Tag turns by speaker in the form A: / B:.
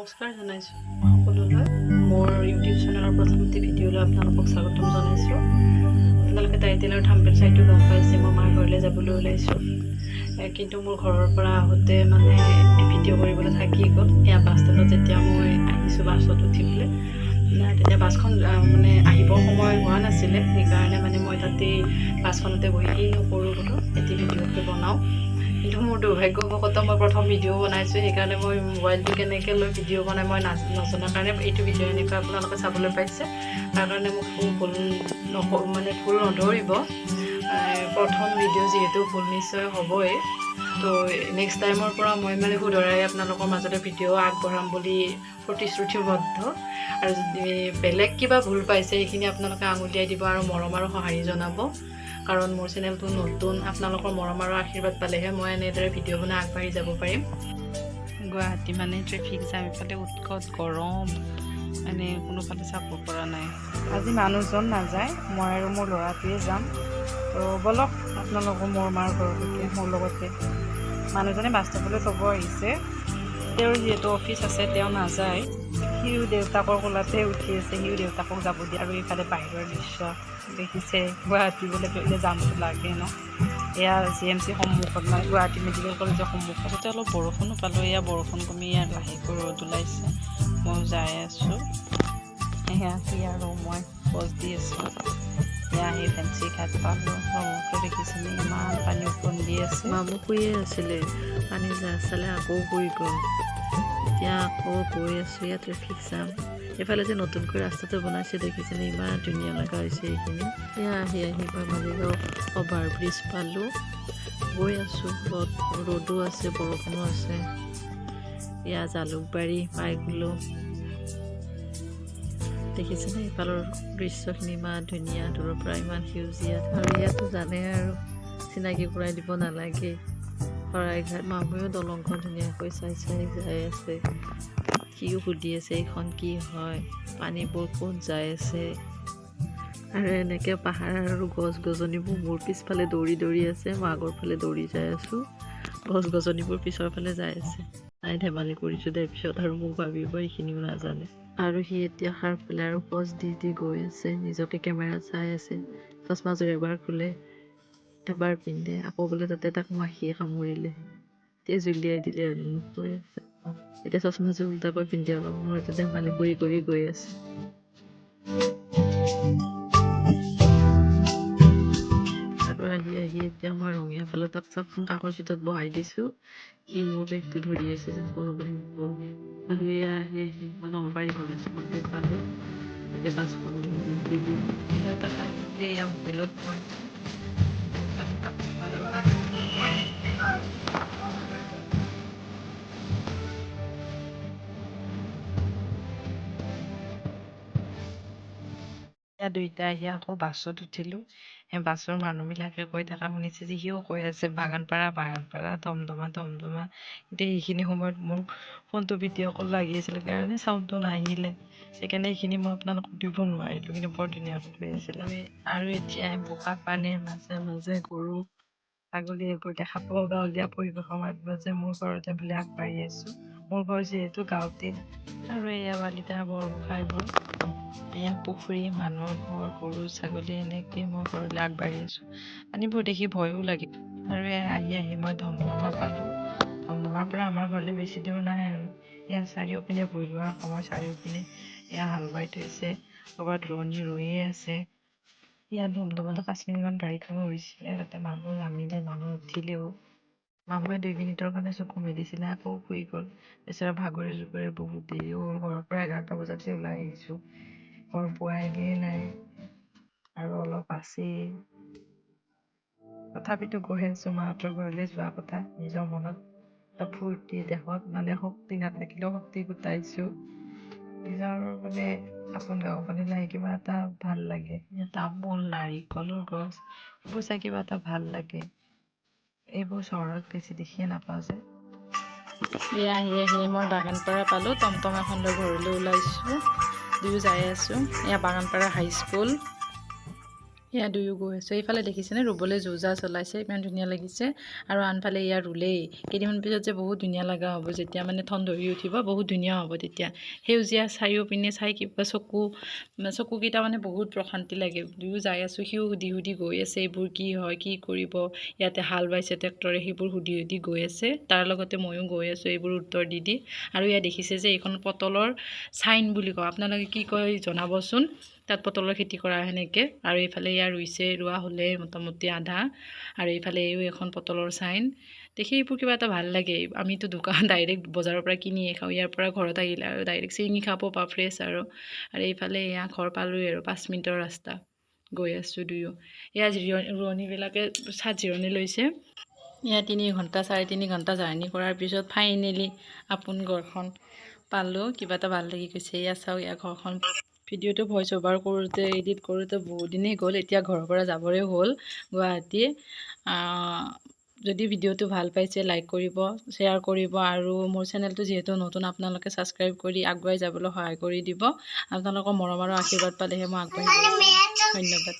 A: নমস্কাৰ জনাইছোঁ সকলোলৈ মোৰ ইউটিউব চেনেলৰ প্ৰথমতে ভিডিঅ'লৈ আপোনালোকক স্বাগতম জনাইছোঁ। আপোনালোকে টাইটেলৰ থাম্বনেইল চাইটো গম পাইছে মই মাৰ ঘৰলৈ যাবলৈ ওলাইছোঁ, কিন্তু মোৰ ঘৰৰ পৰা আহোঁতে মানে ভিডিঅ' কৰিবলৈ থাকি গ'ল। এয়া বাছ ষ্টেণ্ডত যেতিয়া মই আহিছোঁ বাছত উঠিবলৈ, তেতিয়া বাছখন মানে আহিবৰ সময় হোৱা নাছিলে, সেইকাৰণে মানে মই তাতেই বাছখনতে বহি কিনো কৰোঁ বোলো এটি ভিডিঅ'কে বনাওঁ। কিন্তু মোৰ দুৰ্ভাগ্যবশতঃ মই প্ৰথম ভিডিঅ' বনাইছোঁ, সেইকাৰণে মই মোবাইলটো কেনেকৈ লৈ ভিডিঅ' বনাই মই নজনাৰ কাৰণে এইটো ভিডিঅ' এনেকুৱা আপোনালোকে চাবলৈ পাইছে। তাৰ কাৰণে মোক ভুল নধৰিব। প্ৰথম ভিডিঅ' যিহেতু ভুল নিশ্চয় হ'বই, তো নেক্সট টাইমৰ পৰা মই মানে শুধৰাই আপোনালোকৰ মাজতে ভিডিঅ' আগবঢ়াম বুলি প্ৰতিশ্ৰুতিবদ্ধ। আৰু যদি বেলেগ কিবা ভুল পাইছে সেইখিনি আপোনালোকে আঙুলিয়াই দিব আৰু মৰম আৰু সঁহাৰি জনাব, কাৰণ মোৰ চেনেলটো নতুন। আপোনালোকৰ মৰম আৰু আশীৰ্বাদ পালেহে মই এনেদৰে ভিডিঅ' বনাই আগবাঢ়ি যাব পাৰিম। গুৱাহাটী মানে ট্ৰেফিক জাম, ইফালে উৎকট গৰম, মানে কোনোফালে চাব পৰা নাই। আজি মানুহজন নাযায়, মই আৰু মোৰ ল'ৰাটোৱে যাম। তো বলক আপোনালোকৰ মোৰ মাৰ ঘৰলৈকে মোৰ লগতে। মানুহজনে বাস্তৱলৈ থ'ব আহিছে, তেওঁৰ যিহেতু অফিচ আছে তেওঁ নাযায়। সিও দেউতাকৰ কোলাতে উঠি আছে, সিও দেউতাকক যাব দিয়ে। আৰু এইফালে বাহিৰৰ দৃশ্য দেখিছে, গুৱাহাটী বোলে যামটো লাগে ন। এয়া GMC সন্মুখত, মানে গুৱাহাটী মেডিকেল কলেজৰ সন্মুখত। তাতে অলপ বৰষুণো পালোঁ, এয়া বৰষুণ কমি ইয়াত লাহেকৈ ৰ'দ ওলাইছে। মই যাই আছোঁ, এয়া সি আৰু মই পজ দি আছোঁ। এয়া আহি ফেঞ্চি ঘাট পালোঁ, ব্ৰহ্মপুত্ৰ দেখিছেনে ইমান পানী ওফন্দি আছে। মামু শুয়ে আছিলে, পানী চালে আকৌ শুই গ'ল। এতিয়া আকৌ গৈ আছোঁ, ইয়াত ট্ৰেফিক জাম। এইফালে যে নতুনকৈ ৰাস্তাটো বনাইছে দেখিছেনে ইমান ধুনীয়া লগা হৈছে এইখিনি। এয়া আহি মই মালিগাঁও অভাৰ ব্ৰিজ পালোঁ, গৈ আছোঁ। ৰ'দো আছে বৰষুণো আছে। এয়া জালুকবাৰী পাই গ'লোঁ, দেখিছেনে এইফালৰ দৃশ্যখিনি ইমান ধুনীয়া, দূৰৰ পৰা ইমান সেউজীয়া। আৰু ইয়াতো জানে আৰু চিনাকি কৰাই দিব নালাগে। শৰাইঘাট মামুৱেও দলংখন ধুনীয়াকৈ চাই যাই আছে। সিও সুধি আছে এইখন কি হয়, পানীবোৰ ক'ত যাই আছে। আৰু এনেকৈ পাহাৰ আৰু গছ গছনিবোৰ মোৰ পিছফালে দৌৰি আছে, মই আগৰ ফালে দৌৰি যাই আছোঁ। গছ গছনিবোৰ পিছৰ ফালে যাই আছে। তাই ধেমালি কৰিছোঁ দে, পিছত আৰু মোক ভাবিব এইখিনিও নাজানে। আৰু সি এতিয়া সাৰ পেলাই আৰু পজ দি গৈ আছে, নিজকে কেমেৰাত চাই আছে। চশমাযোৰ এবাৰ খোলে এবাৰ পিন্ধে, আকৌ বোলে তাতে তাক মাখিয়ে কামুৰিলে, তেজ উলিয়াই দিলে কৈ আছে। এতিয়া চশমাযোৰ উল্টাকৈ পিন্ধি অলপ মোৰ ধেমালি কৰি গৈ আছে। আহি এতিয়া মই ৰঙীয়া ফালে তাক কাষৰ চিটত বহাই দিছোঁ। সি মোৰ বেগটো ধৰি আছে যেন আৰু এয়া আহি মই নলবাৰী কলেজ পালোঁ। এতিয়া বাছখন এয়া মোবাইলত মই দুইটা আহি আকৌ বাছত উঠিলোঁ। সেই বাছৰ মানুহবিলাকে কৈ থকা শুনিছে যে সিও কৈ আছে বাগানপাৰা দমদমা। এতিয়া এইখিনি সময়ত মোৰ ফোনটো ভিডিঅ' কল লাগি আছিলে কাৰণে চাউণ্ডটো নাহিলে, সেইকাৰণে এইখিনি মই আপোনালোকক দিব নোৱাৰিলোঁ, কিন্তু বৰ ধুনীয়াকৈ কৈ আছিলে। আৰু এতিয়া বোকা পানীৰ মাজে গৰু ছাগলী এইবোৰ দেখা পাওঁ। গাঁৱলীয়া পৰিৱেশৰ মাজে মোৰ ঘৰতে বুলি আগবাঢ়ি আছোঁ। মোৰ ঘৰ যিহেতু গাঁৱতে। আৰু এয়া বালিতা বৰগোহাঁইবোৰ, এয়া পুখুৰী, মানুহৰ ঘৰ, গৰু ছাগলী, এনেকৈ মই ঘৰলৈ আগবাঢ়ি আছোঁ। পানীবোৰ দেখি ভয়ো লাগে। আৰু আহি মই ধমধমা পালোঁ। ধমধমাৰ পৰা আমাৰ ঘৰলৈ বেছি দূৰ নাই আৰু। এয়া চাৰিওপিনে ভুই ৰোৱাৰ সময়, চাৰিওপিনে এয়া হাল বাই থৈছে, ক'ৰবাত ৰোৱনী ৰুইয়ে আছে। ইয়াত ধমধমাতে 5 মিনিটমান গাড়ীখন উৰিছিলে, তাতে মানুহ নামিলে, মানুহ উঠিলেও। মামুৱে 2 মিনিটৰ কাৰণে চকু মেলিছিলে, আকৌ শুই গ'ল। বেচেৰা ভাগৰে জুগৰে বহুত দেৰি হ'ল। ঘৰৰ পৰা 11টা বজাতে ওলাই আহিছোঁ, ঘৰ পোৱাগৈয়ে নাই আৰু অলপ আছেই। তথাপিতো গৈ আছোঁ মাহঁতৰ ঘৰলৈ যোৱা কথা নিজৰ মনত এটা ফূৰ্তি, দেহত মানে শক্তি নাথাকিলেও শক্তি গোটাইছোঁ। নিজৰ মানে আপোন গাঁওখনলৈ নাই কিবা এটা ভাল লাগে। তামোল, নাৰিকলৰ গছ, এইবোৰ চাই কিবা এটা ভাল লাগে। এইবোৰ চহৰত বেছি দেখিয়ে নাপাওঁ যে। এয়া আহি মই বাগানপাৰা পালোঁ, টমটম এখন লৈ ঘৰলৈ ওলাইছোঁ। দুয়ো যাই আছোঁ। এয়া বাগানপাৰা হাইস্কুল। এয়া দুয়ো গৈ আছে এইফালে দেখিছেনে ৰুবলৈ যোজা চলাইছে ইমান ধুনীয়া লাগিছে আৰু আনফালে ইয়াৰ ৰুলেই কেইদিনমান পিছত যে বহুত ধুনীয়া লগা হ'ব যেতিয়া মানে ঠন ধৰি উঠিব বহুত ধুনীয়া হ'ব তেতিয়া সেউজীয়া চাৰিওপিনে চাই কিবা চকুকেইটা মানে বহুত প্ৰশান্তি লাগে দুয়ো যাই আছোঁ সিও সুধি গৈ আছে এইবোৰ কি হয় কি কৰিব ইয়াতে হাল বাইছে ট্ৰেক্টৰে সেইবোৰ সুধি গৈ আছে তাৰ লগতে ময়ো গৈ আছোঁ এইবোৰ উত্তৰ দি আৰু ইয়াত দেখিছে যে এইখন পটলৰ চাইন বুলি কওঁ আপোনালোকে কি কয় জনাবচোন তাত পটলৰ খেতি কৰা সেনেকৈ আৰু এইফালে ইয়াৰ ৰোৱা হ'লে মোটামুটি আধা আৰু এইফালে এইও এখন পটলৰ চাইন দেখি এইবোৰ কিবা এটা ভাল লাগে আমিতো দোকান ডাইৰেক্ট বজাৰৰ পৰা কিনিয়ে খাওঁ ইয়াৰ পৰা ঘৰত আহিলে আৰু ডাইৰেক্ট ছিঙি খাব পাওঁ ফ্ৰেছ আৰু এইফালে এয়া ঘৰ পালোঁৱেই আৰু 5 মিনিটৰ ৰাস্তা গৈ আছোঁ দুয়ো এয়া ৰোৱনীবিলাকে চাহ জিৰণি লৈছে এয়া 3 ঘণ্টা 3.5 ঘণ্টা জাৰ্ণি কৰাৰ পিছত ফাইনেলি আপোন ঘৰখন পালোঁ কিবা এটা ভাল লাগি গৈছে এয়া চাওক এয়া ঘৰখন ভিডিঅ'টো ভইচ অভাৰ কৰোঁতে এডিট কৰোঁতে বহুত দিনেই গ'ল এতিয়া ঘৰৰ পৰা যাবৰে হ'ল গুৱাহাটী যদি ভিডিঅ'টো ভাল পাইছে লাইক কৰিব শ্বেয়াৰ কৰিব আৰু মোৰ চেনেলটো যিহেতু নতুন আপোনালোকে ছাবস্ক্ৰাইব কৰি আগুৱাই যাবলৈ সহায় কৰি দিব আপোনালোকৰ মৰম আৰু আশীৰ্বাদ পালেহে মই আগবাঢ়ি যাম ধন্যবাদ